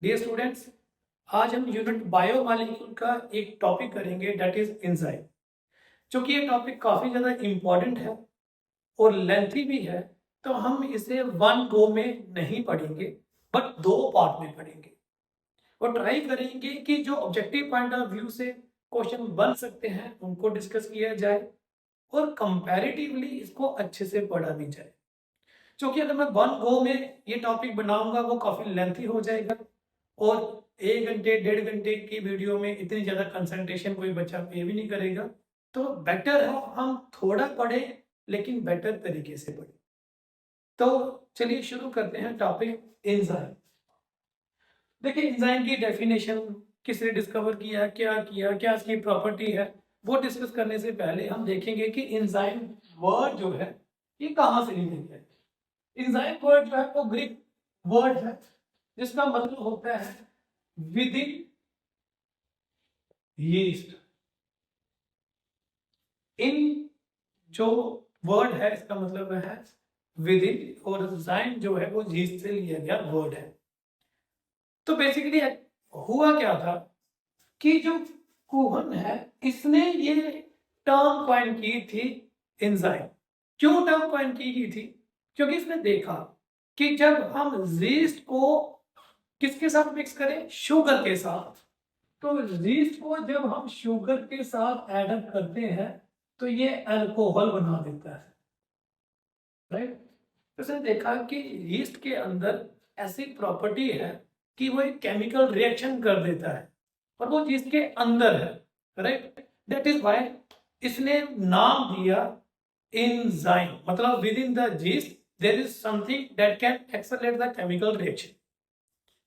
Dear students, आज हम unit biomolecule का एक टॉपिक करेंगे दैट इज एंजाइम। जो कि ये टॉपिक काफी ज्यादा इम्पोर्टेंट है और लेंथी भी है, तो हम इसे वन गो में नहीं पढ़ेंगे बट दो पार्ट में पढ़ेंगे और ट्राई करेंगे कि जो ऑब्जेक्टिव पॉइंट ऑफ व्यू से क्वेश्चन बन सकते हैं उनको डिस्कस किया जाए और कंपैरेटिवली इसको अच्छे से पढ़ा भी जाए। क्योंकि अगर मैं वन गो में ये टॉपिक बनाऊंगा वो काफी लेंथी हो जाएगा और 1 घंटे 1.5 घंटे की वीडियो में इतनी ज्यादा कंसंट्रेशन कोई बच्चा पे भी नहीं करेगा। तो बेटर है हम थोड़ा पढ़ें लेकिन बेटर तरीके से पढ़ें। तो चलिए शुरू करते हैं टॉपिक एंजाइम। देखिए एंजाइम की डेफिनेशन किसने डिस्कवर किया, क्या इसकी प्रॉपर्टी है, वो डिस्कस करने से पहले हम देखेंगे कि एंजाइम वर्ड जो है ये कहाँ से लिया गया है। एंजाइम वर्ड जो है वो ग्रीक वर्ड है जिसका मतलब होता है विद इन यीस्ट। इन जो वर्ड है इसका मतलब है विद इन और एंजाइम जो है वो यीस्ट से लिया गया वर्ड है। तो बेसिकली हुआ क्या था कि जो कोहन है इसने ये टर्म कॉइन की थी एंजाइम। क्यों टर्म कॉइन की थी? क्योंकि इसने देखा कि जब हम यीस्ट को किसके साथ मिक्स करें, शुगर के साथ, तो यीस्ट को जब हम शुगर के साथ ऐड अप करते हैं तो ये अल्कोहल बना देता है, राइट। तो उसने देखा कि यीस्ट के अंदर ऐसी प्रॉपर्टी है कि वो एक केमिकल रिएक्शन कर देता है और वो यीस्ट के अंदर है, राइट। दैट इज व्हाई इसने नाम दिया एंजाइम। मतलब within the yeast there is something that can accelerate the chemical reaction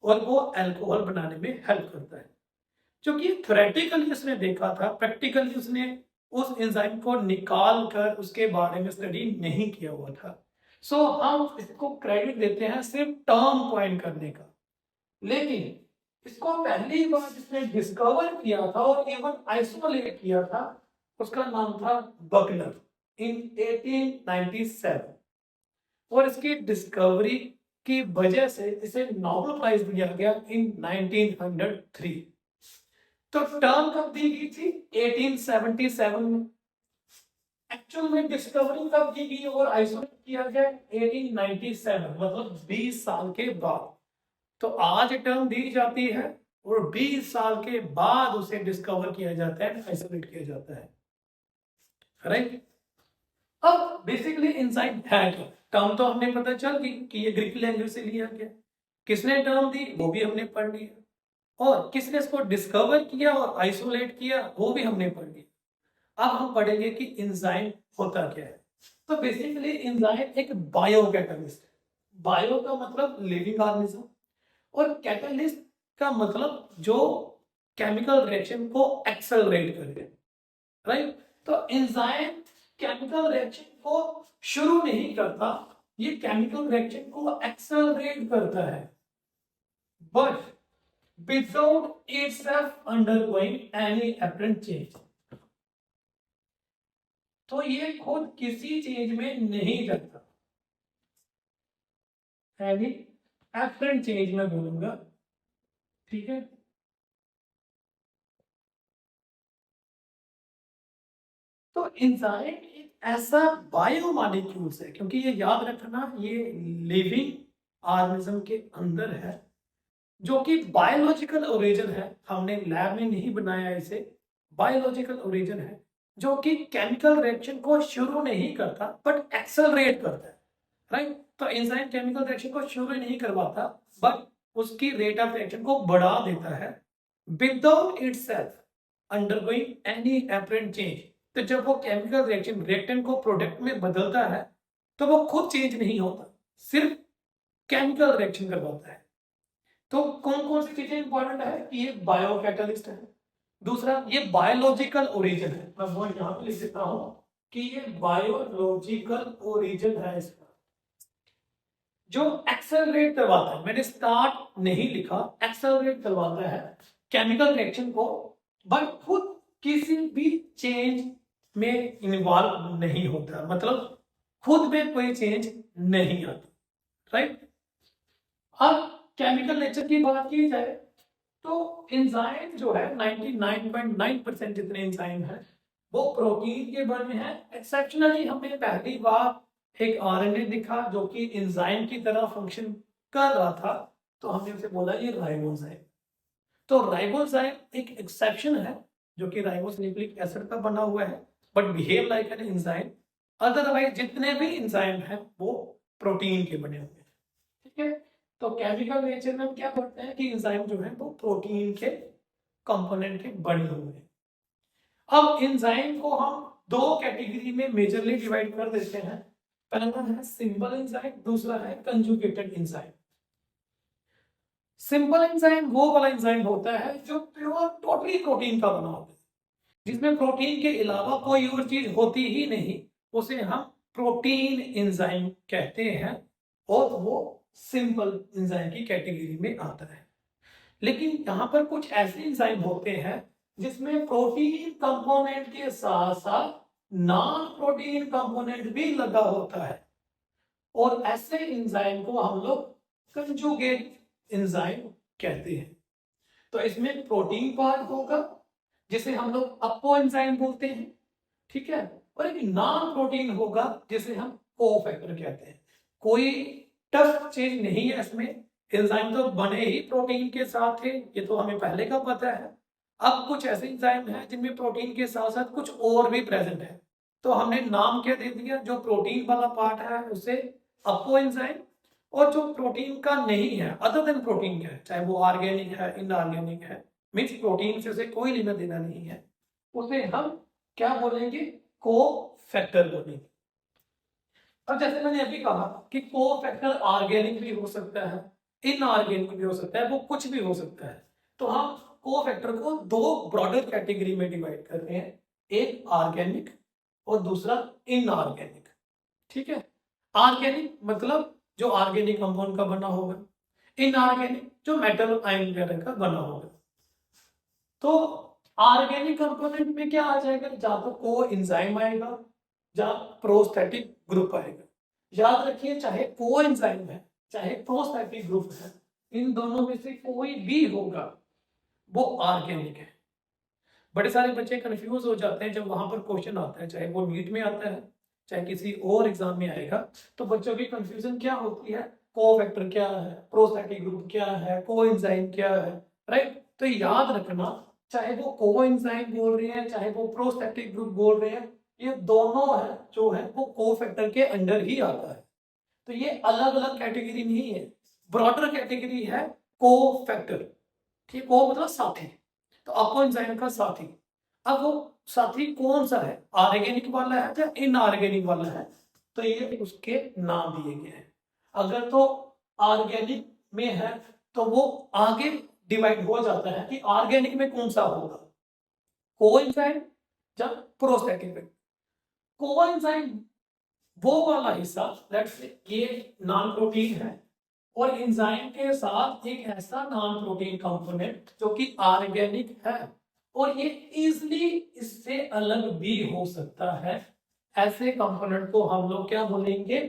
और वो अल्कोहल बनाने में हेल्प करता है। क्योंकि थ्योरेटिकली उसने देखा था, प्रैक्टिकली उसने उस एंजाइम को निकाल कर उसके बारे में स्टडी नहीं किया हुआ था। सो हम इसको क्रेडिट देते हैं सिर्फ टर्म कॉइन करने का, लेकिन इसको पहली बार जिसने डिस्कवर किया था और इवन आइसोलेट किया था उसका नाम था बकलर इन 1897 और इसकी डिस्कवरी की वजह से इसे नोबेल प्राइज दिया गया इन 1903। तो टर्म कब दी गई थी? 1877 में। एक्चुअल में डिस्कवरी कब की गई और आइसोलेट किया गया? 1897, मतलब 20 साल के बाद। तो आज टर्म दी जाती है और 20 साल के बाद उसे डिस्कवर किया जाता है, आइसोलेट किया जाता है, राइट। अब बेसिकली एंजाइम है क्या? टर्म तो हमने पता चल गई कि ये ग्रीक लैंग्वेज से लिया गया। किसने टर्म दी वो भी हमने पढ़ लिया और किसने इसको डिस्कवर किया और आइसोलेट किया वो भी हमने पढ़ लिया। अब हम पढ़ेंगे कि एंजाइम होता क्या है। तो बेसिकली एंजाइम एक बायो कैटलिस्ट है। बायो का मतलब लिविंग ऑर्गेनिज्म और कैटलिस्ट का मतलब जो केमिकल रिएक्शन को एक्सेलरेट करे, राइट। तो एंजाइम केमिकल रिएक्शन को शुरू नहीं करता, ये केमिकल रिएक्शन को एक्सेलरेट करता है, but without itself undergoing any apparent change. तो ये खुद किसी चीज में नहीं करता, एनी अपरेंट चेंज में बोलूंगा, ठीक है। तो एंजाइम एक ऐसा बायोमॉलिक्यूल्स है, क्योंकि ये याद रखना ये लिविंग ऑर्गेनिज्म के अंदर है जो कि बायोलॉजिकल ओरिजिन है। हमने लैब में नहीं बनाया इसे, बायोलॉजिकल ओरिजिन है जो कि केमिकल रिएक्शन को शुरू नहीं करता बट एक्सेलरेट करता है, राइट। तो एंजाइम केमिकल रिएक्शन को शुरू नहीं करवाता बट उसकी रेट ऑफ रिएक्शन को बढ़ा देता है without itself undergoing any apparent change. तो जब वो केमिकल रिएक्शन रिएक्टेंट को प्रोडक्ट में बदलता है तो वो खुद चेंज नहीं होता, सिर्फ केमिकल रिएक्शन करवाता है। तो कौन कौन सी चीजें इंपॉर्टेंट है कि ये बायो कैटलिस्ट है, दूसरा ये बायोलॉजिकल ओरिजिन है, मैं वो यहां पे लिख देता हूं कि ये बायोलॉजिकल ओरिजिन है इसका, जो एक्सेलरेट करवाता है। मैंने स्टार्ट नहीं लिखा, एक्सेलरेट करवाता है केमिकल रिएक्शन को बट खुद किसी भी चेंज में इन्वॉल्व नहीं होता, मतलब खुद में कोई चेंज नहीं आता, राइट। अब केमिकल नेचर की बात की जाए तो एंजाइम जो है 99.9% जितने एंजाइम हैं वो प्रोटीन के बने हैं। एक्सेप्शनली हमें पहली बार एक आरएनए दिखा जो कि एंजाइम की तरह फंक्शन कर रहा था, तो हमने उसे बोला ये राइबोजाइम। तो राइबोजाइम एक एक्सेप्शन है जो कि राइबोन्यूक्लिक एसिड का बना हुआ है but behave like an enzyme. Otherwise जितने भी एंजाइम हैं वो प्रोटीन के बने हुए हैं। ठीक है, तो केमिकल नेचर में हम क्या पढ़ते हैं कि एंजाइम जो है वो प्रोटीन के कंपोनेंट के बने हुए हैं। अब एंजाइम को हम दो कैटेगरी में मेजरली डिवाइड कर देते हैं। पहला है सिंपल एंजाइम, दूसरा है कंजुगेटेड एंजाइम। सिंपल एंजाइम वो वाला एंजाइम होता है जो प्योर टोटली प्रोटीन का बना होता है, जिसमें प्रोटीन के अलावा कोई और चीज होती ही नहीं, उसे हम प्रोटीन एंजाइम कहते हैं और वो सिंपल एंजाइम की कैटेगरी में आता है। लेकिन यहाँ पर कुछ ऐसे एंजाइम होते हैं जिसमें प्रोटीन कंपोनेंट के साथ साथ नॉन प्रोटीन कंपोनेंट भी लगा होता है और ऐसे एंजाइम को हम लोग कंजुगेट एंजाइम कहते हैं। तो इसमें प्रोटीन पार्ट होगा जिसे हम लोग अप्पो एंजाइम बोलते हैं, ठीक है, और एक नॉन प्रोटीन होगा जिसे हम कोफैक्टर कहते हैं। कोई टफ चीज नहीं है इसमें, एंजाइम तो बने ही प्रोटीन के साथ है, ये तो हमें पहले का पता है। अब कुछ ऐसे एंजाइम हैं जिनमें प्रोटीन के साथ साथ कुछ और भी प्रेजेंट है, तो हमने नाम क्या दे दिया, जो प्रोटीन वाला पार्ट है उसे अप्पो एंजाइम, और जो प्रोटीन का नहीं है अदर देन प्रोटीन का है, चाहे वो ऑर्गेनिक है इनऑर्गेनिक है, मीन्स प्रोटीन से उसे कोई लेना देना नहीं है, उसे हम क्या बोलेंगे, को फैक्टर बोलेंगे। अब जैसे मैंने अभी कहा कि को फैक्टर ऑर्गेनिक भी हो सकता है, इनऑर्गेनिक भी हो सकता है, वो कुछ भी हो सकता है। तो हम को फैक्टर को दो ब्रॉडर कैटेगरी में डिवाइड कर रहे हैं, एक ऑर्गेनिक और दूसरा इनऑर्गेनिक। ठीक है, ऑर्गेनिक मतलब जो ऑर्गेनिक कंपाउंड का बना होगा, इनऑर्गेनिक जो मेटल आयन वगैरह का बना होगा। तो ऑर्गेनिक कंपोनेंट में क्या आ जाएगा, या तो को एंजाइम आएगा या प्रोस्थेटिक ग्रुप आएगा। याद रखिए, चाहे को एंजाइम है चाहे प्रोस्थेटिक ग्रुप है, इन दोनों में से कोई भी होगा वो ऑर्गेनिक है। बड़े सारे बच्चे कंफ्यूज हो जाते हैं जब वहां पर क्वेश्चन आता है, चाहे वो नीट में आता है चाहे किसी और एग्जाम में आएगा, तो बच्चों की कंफ्यूजन क्या होती है, को फैक्टर क्या है, प्रोस्थेटिक ग्रुप क्या है, को एंजाइम क्या है, राइट। तो याद रखना, चाहे वो को एंजाइम बोल रहे हैं चाहे वो प्रोस्थेटिक ग्रुप बोल रहे हैं, ये दोनों है जो है वो को फैक्टर के अंडर ही आता है। तो ये अलग अलग कैटेगरी नहीं है, ब्रॉडर कैटेगरी है को फैक्टर। ठीक, को मतलब साथी, तो अप्पो एंजाइम का साथी। अब वो साथी कौन सा है, ऑर्गेनिक वाला है या इनऑर्गेनिक वाला है, तो ये उसके नाम दिए गए हैं। अगर तो ऑर्गेनिक में है तो वो आगे डिवाइड हो जाता है कि ऑर्गेनिक में कौन सा होगा, कोएंजाइम या प्रोस्थेटिक। कोएंजाइम वो वाला हिस्सा, लेट्स से ये नॉन प्रोटीन है और एंजाइम के साथ एक ऐसा नॉन प्रोटीन कंपोनेंट जो कि ऑर्गेनिक है और ये इजीली इससे अलग भी हो सकता है, ऐसे कंपोनेंट को हम लोग क्या बोलेंगे,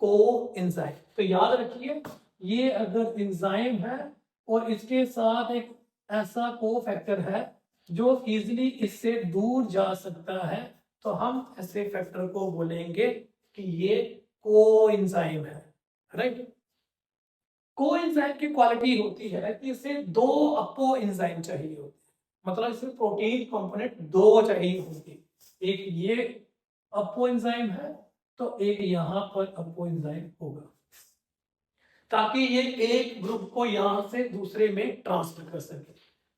को एंजाइम। तो याद रखिए, ये अगर एंजाइम है और इसके साथ एक ऐसा को फैक्टर है जो इजीली इससे दूर जा सकता है, तो हम ऐसे फैक्टर को बोलेंगे कि ये को एंजाइम है, राइट। को एंजाइम की क्वालिटी होती है कि इसे दो अप्पो एंजाइम चाहिए होते हैं, मतलब इसे प्रोटीन कंपोनेंट दो चाहिए होंगे, एक ये अप्पो एंजाइम है तो एक यहां पर अप्पो एंजाइम होगा, ताकि ये एक ग्रुप को यहां से दूसरे में ट्रांसफर कर सके।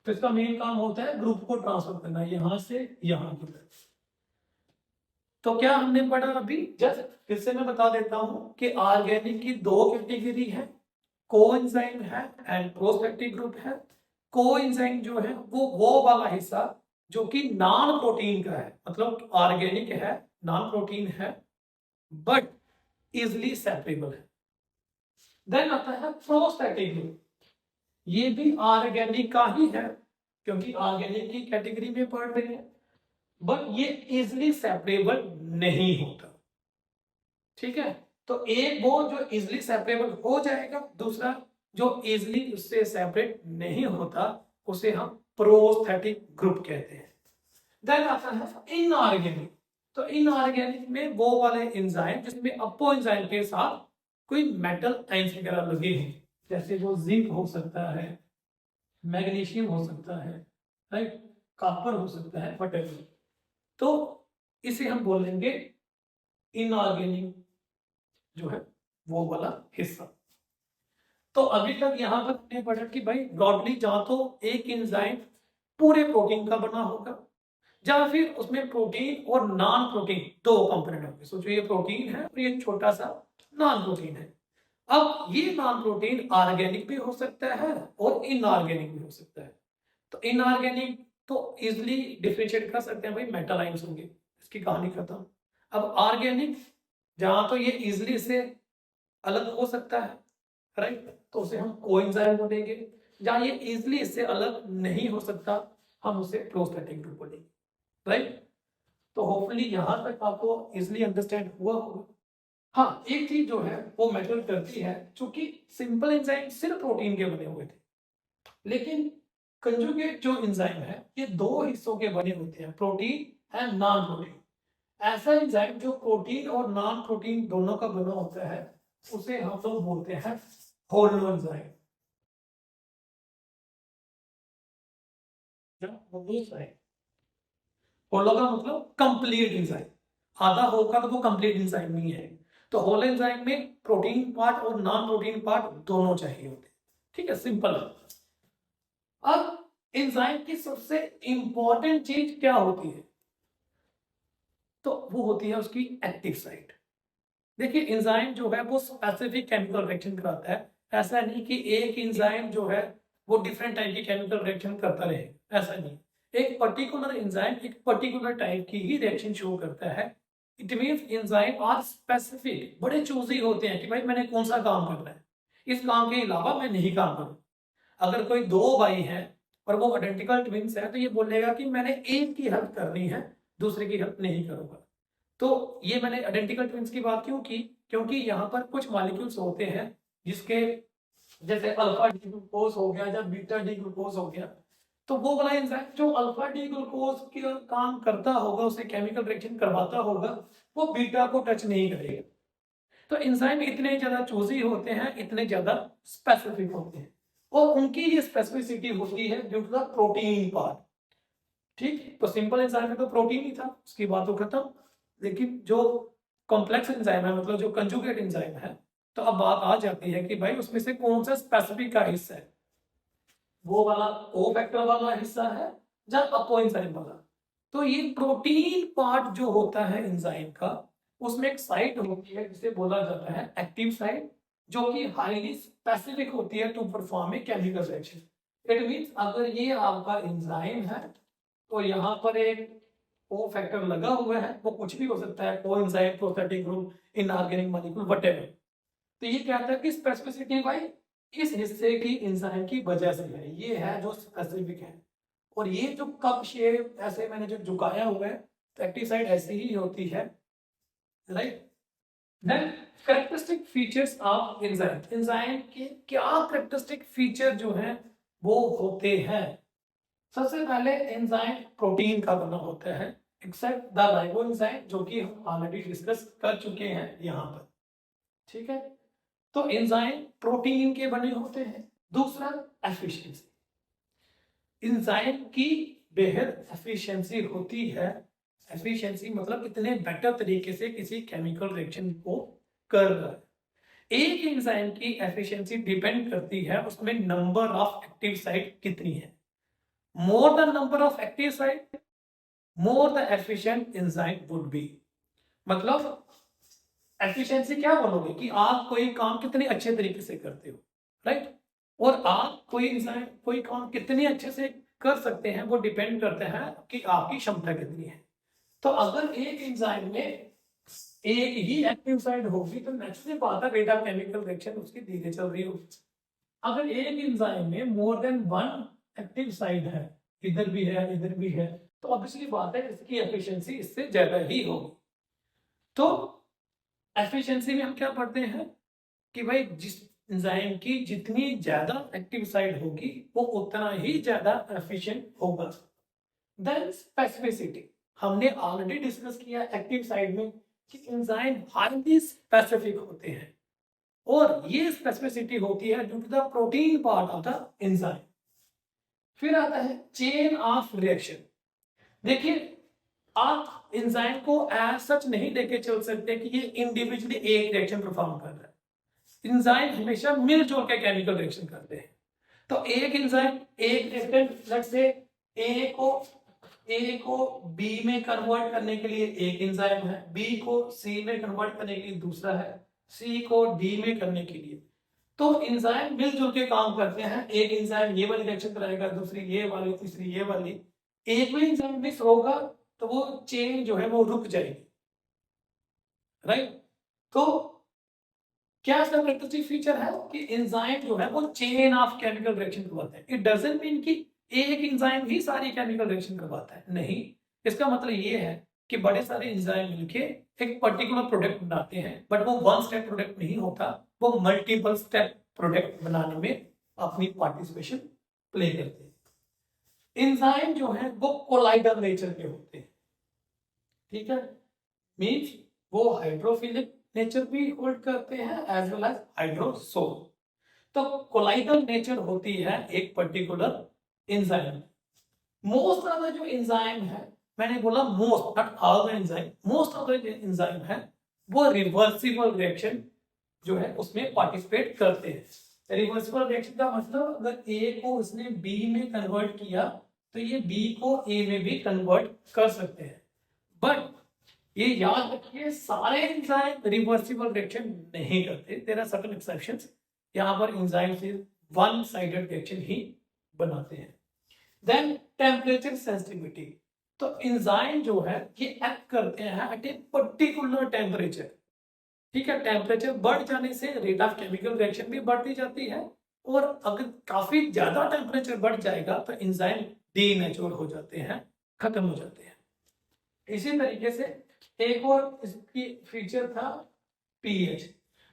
तो इसका मेन काम होता है ग्रुप को ट्रांसफर करना यहां से यहां की तरफ। तो क्या हमने पढ़ा अभी, जस्ट फिर से मैं बता देता हूं कि ऑर्गेनिक की दो कैटेगरी है, कोएंजाइम है एंड प्रोस्पेक्टिव ग्रुप है। कोएंजाइम जो है वो वाला हिस्सा जो कि नॉन प्रोटीन का है, मतलब ऑर्गेनिक है, नॉन प्रोटीन है बट इजिली सेपरेबल है। देन आता है प्रोस्टेटिक ग्रुप, ये भी ऑर्गेनिक का ही है क्योंकि ऑर्गेनिक की कैटेगरी में पढ़ रहे हैं, बट ये इजिली सेपरेबल नहीं होता। ठीक है, तो एक वो जो इजिली सेपरेबल हो जाएगा, दूसरा जो इजिली उससे सेपरेट नहीं होता उसे हम प्रोस्थेटिक ग्रुप कहते हैं। देन आता है इनऑर्गेनिक। तो इनऑर्गेनिक में वो वाले एंजाइम जिसमें अपो एंजाइम के साथ कोई मेटल आयंस वगैरह लगे हैं, जैसे वो जिंक हो सकता है, मैग्नीशियम हो सकता है, राइट, कॉपर हो सकता है, वटेवर। तो इसे हम बोलेंगे इनऑर्गेनिक जो है वो वाला हिस्सा। तो अभी तक यहां पर हमने पढ़ा कि भाई ब्रॉडली जहां तो एक एंजाइम पूरे प्रोटीन का बना होगा या फिर उसमें प्रोटीन और नॉन प्रोटीन दो कंपोनेंट होंगे। सोचो ये प्रोटीन है और ये छोटा सा नॉन प्रोटीन है। अब ये नॉन प्रोटीन ऑर्गेनिक भी हो सकता है और इनऑर्गेनिक भी हो सकता है। तो इनऑर्गेनिक तो इजिली डिफरेंशिएट कर सकते हैं भाई, मेटल आयंस होंगे, इसकी कहानी खत्म। अब ऑर्गेनिक जहां तो ये इजिली से अलग हो सकता है, राइट, तो उसे हम कोएंजाइम बोलेंगे। जहां ये इजिली इससे अलग नहीं हो सकता हम उसे प्रोस्थेटिक ग्रुप बोलेंगे, राइट। तो होपफुली यहां तक आपको इजिली अंडरस्टैंड हुआ होगा। हाँ, एक चीज जो है वो मैटर करती है, क्योंकि सिंपल एंजाइम सिर्फ प्रोटीन के बने हुए थे, लेकिन कंजुगेट जो एंजाइम है ये दो हिस्सों के बने होते हैं, प्रोटीन एंड नॉन प्रोटीन। ऐसा एंजाइम जो प्रोटीन और नॉन प्रोटीन दोनों का बना होता है उसे हम लोग बोलते हैं होलो एंजाइम। होलो का मतलब कंप्लीट एंजाइम, आधा होगा तो वो कंप्लीट एंजाइम नहीं है। तो होल एंजाइम में प्रोटीन पार्ट और नॉन प्रोटीन पार्ट दोनों चाहिए होते हैं, ठीक है, सिंपल है। अब एंजाइम की सबसे इंपॉर्टेंट चीज क्या होती है, तो वो होती है उसकी एक्टिव साइट। देखिए एंजाइम जो है वो स्पेसिफिक केमिकल रिएक्शन कराता है, ऐसा नहीं कि एक एंजाइम जो है वो डिफरेंट टाइप की केमिकल रिएक्शन करता रहे, ऐसा नहीं। एक पर्टिकुलर एंजाइम एक पर्टिकुलर टाइप की ही रिएक्शन शो करता है। It means enzyme are specific, बड़े चूजी होते हैं कि भाई मैंने कौन सा काम करना है, इस काम के अलावा मैं नहीं काम करूँ। अगर कोई दो भाई हैं और वो आइडेंटिकल ट्विंस है तो ये बोलेगा कि मैंने एक की हेल्प करनी है, दूसरे की हेल्प नहीं करूंगा। तो ये मैंने आइडेंटिकल ट्विंस की बात क्यों की, क्योंकि यहाँ पर कुछ मॉलिक्यूल्स होते हैं जिसके, जैसे अल्फा डी ग्लूकोज हो गया या बीटा डी ग्लूकोज हो गया, तो वो वाला एंजाइम जो अल्फा डी ग्लूकोज का काम करता होगा, उसे केमिकल रिएक्शन करवाता होगा, वो बीटा को टच नहीं करेगा। तो एंजाइम इतने ज्यादा चूजी होते हैं, इतने ज्यादा स्पेसिफिक होते हैं, और उनकी ये स्पेसिफिसिटी होती है due to the protein part. ठीक, तो सिंपल एंजाइम में तो प्रोटीन ही था, उसकी बात तो खत्म। लेकिन जो कॉम्प्लेक्स एंजाइम है, मतलब जो कंजुगेट एंजाइम है, तो अब बात आ जाती है कि भाई उसमें से कौन सा स्पेसिफिक का हिस्सा है, वो वाला ओ फैक्टर वाला हिस्सा है या अपो एंजाइम वाला। तो ये प्रोटीन पार्ट जो होता है एंजाइम का, उसमें एक साइट होती है जिसे बोला जाता है एक्टिव साइट, जो कि हाईली स्पेसिफिक होती है to perform a chemical reaction. It means अगर ये आपका एंजाइम है तो यहाँ पर एक ओ फैक्टर लगा हुआ है, वो कुछ भी हो सकता है, coenzyme, prosthetic group, inorganic molecule, whatever. तो ये कहता है कि स्पेसिफिसिटी भाई इस हिस्से की एंजाइम की वजह से है, ये है जो स्पेसिफिक है। और ये जो कप शेप ऐसे मैंने जो झुकाया हुआ है, तो एक्टिव साइट ऐसी ही होती है, right. Then characteristic features of enzyme, enzyme के क्या कैरेक्टरिस्टिक फीचर जो हैं वो होते हैं। सबसे पहले एंजाइम प्रोटीन का बना होता है, एक्सेप्ट द राइबो एंजाइम, जो कि हम ऑलरेडी डिस्कस कर चुके हैं यहाँ पर, ठीक है। तो एंजाइम प्रोटीन के बने होते हैं। दूसरा एफिशिएंसी, एंजाइम की बेहद एफिशिएंसी होती है। एफिशिएंसी मतलब इतने बेटर तरीके से किसी केमिकल रिएक्शन को कर रहा है। एक एंजाइम की एफिशिएंसी डिपेंड करती है उसमें नंबर ऑफ एक्टिव साइट कितनी है। More the number of active site, more the efficient enzyme would be. मतलब एफिशिएंसी क्या बोलोगे कि आप कोई काम कितने अच्छे तरीके से करते हो, राइट। और आप कोई एंजाइम कोई काम कितने अच्छे से कर सकते हैं वो डिपेंड करते हैं कि आपकी क्षमता कितनी है। तो अगर एक एंजाइम में एक ही एक्टिव साइट होगी तो नेचुरली बात है रेट ऑफ केमिकल रिएक्शन उसकी धीरे चल रही होगी। अगर एक एंजाइम में more than one active site है, इधर भी है इधर भी है, तो ऑब्वियसली बात है इसकी एफिशिएंसी इससे ज्यादा ही होगी। तो एफिशिएंसी में हम क्या पढ़ते हैं कि भाई जिस एंजाइम की जितनी ज्यादा एक्टिव साइट होगी वो उतना ही ज्यादा एफिशिएंट होगा। देन स्पेसिफिसिटी, हमने ऑलरेडी डिस्कस किया एक्टिव साइट में कि एंजाइम हाईली स्पेसिफिक होते हैं और ये स्पेसिफिसिटी होती है due to the protein part of the enzyme. फिर आता है चेन ऑफ रिएक्शन। देखिए, आप एंजाइम को एज सच नहीं लेके चल सकते कि ये इंडिविजुअली एक रिएक्शन परफॉर्म कर रहा है। एंजाइम हमेशा मिलजुल के केमिकल रिएक्शन करते हैं। तो एक एंजाइम एक रिएक्टेंट लेट्स से ए को बी में कन्वर्ट करने के लिए एक एंजाइम है, बी को सी में कन्वर्ट करने के लिए दूसरा है, सी को डी में करने के लिए। तो एंजाइम मिलजुल के काम करते हैं। एक एंजाइम ये वाली रिएक्शन कराएगा, दूसरी ये वाली, तीसरी ये वाली। एक भी एंजाइम मिस होगा तो वो चेन जो है वो रुक जाएगी, राइट। तो क्या इसका कैरेक्टरिस्टिक फीचर है कि एंजाइम जो है वो चेन ऑफ केमिकल रिएक्शन करवाते हैं। इट डजंट मीन कि एक एंजाइम ही सारी केमिकल रिएक्शन करवाता है, नहीं। इसका मतलब ये है कि बड़े सारे एंजाइम मिलके एक पर्टिकुलर प्रोडक्ट बनाते हैं, बट वो वन स्टेप प्रोडक्ट नहीं होता, वो मल्टीपल स्टेप प्रोडक्ट बनाने में अपनी पार्टिसिपेशन प्ले करते हैं। एंजाइम जो है वो कोलाइडल नेचर के होते हैं, ठीक है। मींस वो हाइड्रोफिलिक नेचर भी होल्ड करते हैं एज वेल एज हाइड्रोसोल। तो कोलाइडल नेचर होती है एक particular enzyme. Most of the जो एंजाइम है, मैंने बोला most, not all the enzyme, most of the enzyme है वो रिवर्सिबल रिएक्शन जो है उसमें पार्टिसिपेट करते हैं। रिवर्सिबल रिएक्शन का मतलब अगर ए को उसने बी में कन्वर्ट किया तो ये बी को ए में भी कन्वर्ट कर सकते हैं। बट ये याद रखिए, सारे एंजाइम रिवर्सिबल रिएक्शन नहीं करते, देयर आर सर्टेन एक्सेप्शंस। यहां पर एंजाइम सिर्फ वन साइडेड रिएक्शन ही बनाते हैं। देन टेम्परेचर सेंसिटिविटी, तो एंजाइम जो है ये एक्ट करते हैं एट ए पर्टिकुलर टेम्परेचर, ठीक है। टेम्परेचर बढ़ जाने से रेट ऑफ केमिकल रिएक्शन भी बढ़ती जाती है, और अगर काफी ज्यादा टेम्परेचर बढ़ जाएगा तो एंजाइम डीनेचुरल हो जाते हैं, खत्म हो जाते हैं। इसी तरीके से एक और इसकी फीचर था पीएच।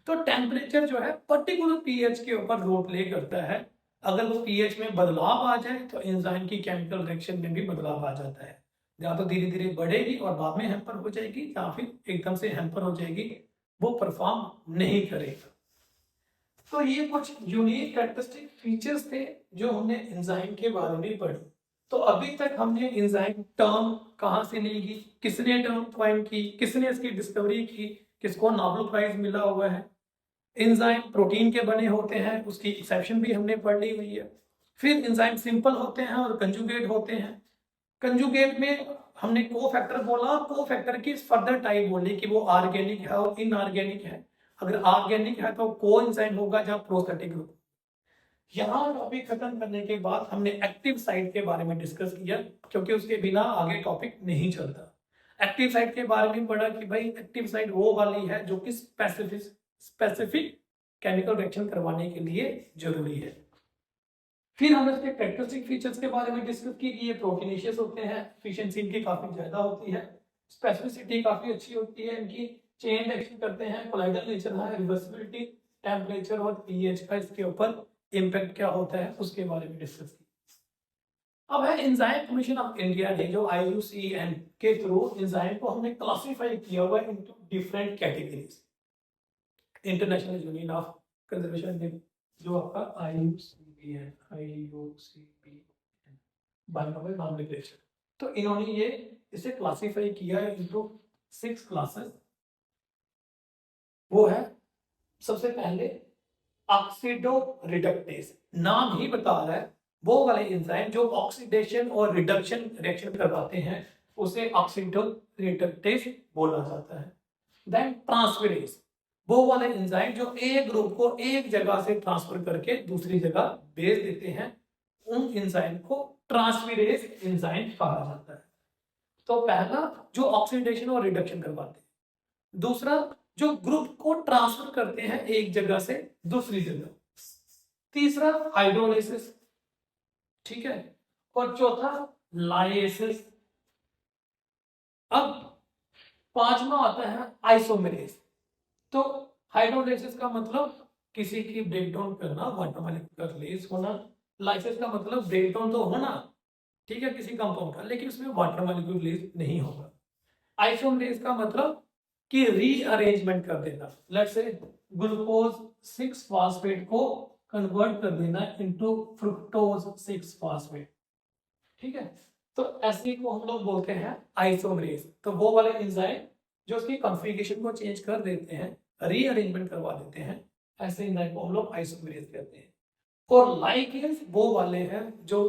तो टेम्परेचर जो है पर्टिकुलर पीएच के ऊपर रोल प्ले करता है। अगर वो पीएच में बदलाव आ जाए तो एंजाइम की केमिकल रिएक्शन में भी बदलाव आ जाता है। या तो धीरे धीरे बढ़ेगी और बाद में हैम्पर हो जाएगी, या फिर एकदम से हैम्पर हो जाएगी, वो परफॉर्म नहीं करेगा। तो ये कुछ यूनिक कैरेक्टरिस्टिक फीचर्स थे जो हमने एंजाइम के बारे में पढ़े। तो अभी तक हमने एंजाइम टर्म कहाँ से ली, किसने टर्म क्वाइन की, किसने इसकी डिस्कवरी की, किसको नोबेल प्राइज मिला हुआ है। एंजाइम प्रोटीन के बने होते हैं, उसकी एक्सेप्शन भी हमने पढ़ ली हुई है। फिर एंजाइम सिंपल होते हैं और कंजुगेट होते हैं। कंजुगेट में हमने को फैक्टर बोला, को फैक्टर की फर्दर टाइप बोली कि वो ऑर्गेनिक है और इनऑर्गेनिक है। अगर ऑर्गेनिक है तो को एंजाइम होगा जहां प्रोस्थेटिक ग्रुप। यहाँ टॉपिक खत्म करने के बाद हमने एक्टिव साइट के बारे में डिस्कस किया, क्योंकि उसके बिना आगे टॉपिक नहीं चलता। एक्टिव साइट के बारे में पढ़ा कि भाई एक्टिव साइट वो वाली है जो कि स्पेसिफिक केमिकल रिएक्शन करवाने के लिए जरूरी है। फिर हमने इसके कैरेक्टरिस्टिक फीचर्स के बारे में डिस्कस की कि ये प्रोटीनेशियस होते हैं, एफिशिएंसी इनकी काफी ज्यादा होती है, स्पेसिफिसिटी काफी अच्छी होती है इनकी, चेन रिएक्शन करते हैं, कोलाइडल नेचर है, रिवर्सिबिलिटी, टेम्परेचर और पीएच का इसके ऊपर इम्पैक्ट क्या होता है उसके बारे में डिस्कस किया। अब है एंजाइम कमीशन ऑफ इंडिया ने जो IUCN के थ्रू एंजाइम को हमने क्लासिफाई किया हुआ है into different categories. International union of conservation जो आपका IUCN बायोनोमल नॉमेनक्लेचर, तो इन्होंने ये इसे क्लासिफाई किया है इनटू 6 क्लासेस। वो है सबसे पहले ऑक्सीडो रिडक्टेज, नाम ही बता रहा है वो वाले एंजाइम जो ऑक्सीडेशन और रिडक्शन रिएक्शन करवाते हैं उसे ऑक्सीडो रिडक्टेज बोला जाता है। देन ट्रांसफेरेज, वो वाले एंजाइम जो एक ग्रुप को एक जगह से ट्रांसफर करके दूसरी जगह भेज देते हैं, उन एंजाइम को ट्रांसफेरेज एंजाइम कहा जाता है। तो पहला जो ऑक्सीडेशन और रिडक्शन करवाते हैं, दूसरा जो ग्रुप को ट्रांसफर करते हैं एक जगह से दूसरी जगह, तीसरा हाइड्रोलाइसिस, ठीक है, और चौथा लाइसिस। अब पांचवा आता है आइसोमेरेज। तो हाइड्रोलाइसिस का मतलब किसी की ब्रेक डाउन करना, वाटर मॉलिक्यूल का रिलीज होना। लाइसिस का मतलब ब्रेक डाउन तो होना, ठीक है, किसी कंपाउंड का, लेकिन उसमें वाटर मॉलिक्यूल रिलीज नहीं होगा। आइसोमरेज का मतलब कि रीअरेंजमेंट कर देना, लेट्स से ग्लूकोज 6 फास्फेट को कन्वर्ट कर देना इनटू फ्रुक्टोज 6 फास्फेट, ठीक है। तो ऐसे को हम लोग बोलते हैं आइसोमरेज। तो वो वाले एंजाइम जो उसकी कॉन्फ़िगरेशन को चेंज कर देते हैं, रीअरेंजमेंट करवा देते हैं, ऐसे एंजाइम को हम लोग आइसोमरेज कहते हैं। और लाइगेंस वो वाले हैं जो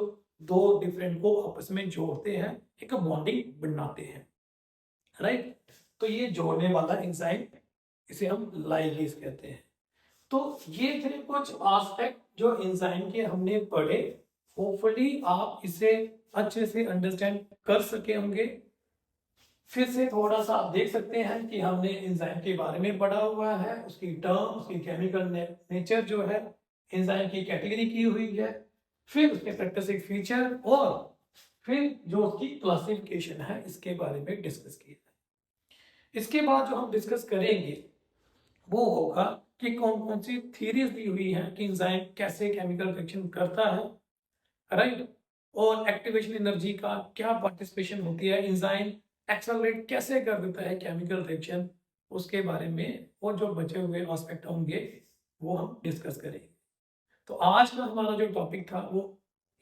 दो डिफरेंट को आपस में जोड़ते हैं, एक बॉन्डिंग बनाते हैं, राइट। तो ये जोड़ने वाला एंजाइम, इसे हम लाइगेज कहते हैं। तो ये थे कुछ एस्पेक्ट जो एंजाइम के हमने पढ़े। होपफुली आप इसे अच्छे से अंडरस्टैंड कर सके होंगे। फिर से थोड़ा सा आप देख सकते हैं कि हमने एंजाइम के बारे में पढ़ा हुआ है, उसकी टर्म, उसकी केमिकल नेचर जो है, एंजाइम की कैटेगरी की हुई है, फिर उसके कैरेक्टरिस्टिक फीचर, और फिर जो उसकी क्लासिफिकेशन है, इसके बारे में डिस्कस किया है। इसके बाद जो हम डिस्कस करेंगे वो होगा कि कौन कौन सी थीरीज दी हुई है कि एंजाइम कैसे केमिकल रिएक्शन करता है, राइट, और एक्टिवेशन एनर्जी का क्या पार्टिसिपेशन होती है, एंजाइम एक्सेलरेट कैसे कर देता है केमिकल रिएक्शन, उसके बारे में, और जो बचे हुए एस्पेक्ट होंगे वो हम डिस्कस करेंगे। तो आज का हमारा जो टॉपिक था वो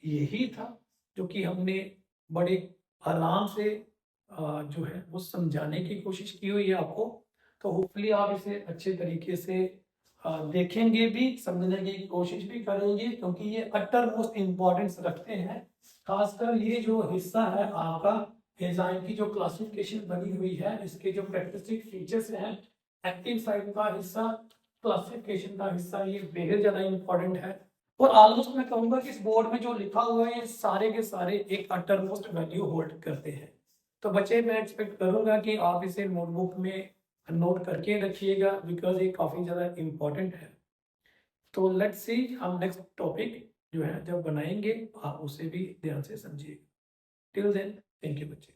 यही था, जो कि हमने बड़े आराम से जो है वो समझाने की कोशिश की हुई है आपको। तो होपफुली आप इसे अच्छे तरीके से देखेंगे भी, समझने की कोशिश भी करेंगे, क्योंकि ये अटर मोस्ट इम्पोर्टेंस रखते हैं। खासकर ये जो हिस्सा है आपका एंजाइम की जो क्लासिफिकेशन बनी हुई है, इसके जो कैरेक्टरिस्टिक फीचर्स हैं, एक्टिव साइट का हिस्सा, क्लासिफिकेशन का हिस्सा, ये बेहद ज्यादा इंपॉर्टेंट है। और ऑलमोस्ट मैं कहूंगा कि इस बोर्ड में जो लिखा हुआ है, ये सारे के सारे एक अटर मोस्ट वैल्यू होल्ड करते हैं। तो बच्चे, मैं एक्सपेक्ट करूंगा कि आप इसे नोटबुक में नोट करके रखिएगा, बिकॉज ये काफी ज्यादा इंपॉर्टेंट है। तो लेट्स सी, हम नेक्स्ट टॉपिक जो है जब बनाएंगे आप उसे भी ध्यान से समझिएगा। टिल देन, थैंक यू बच्चे।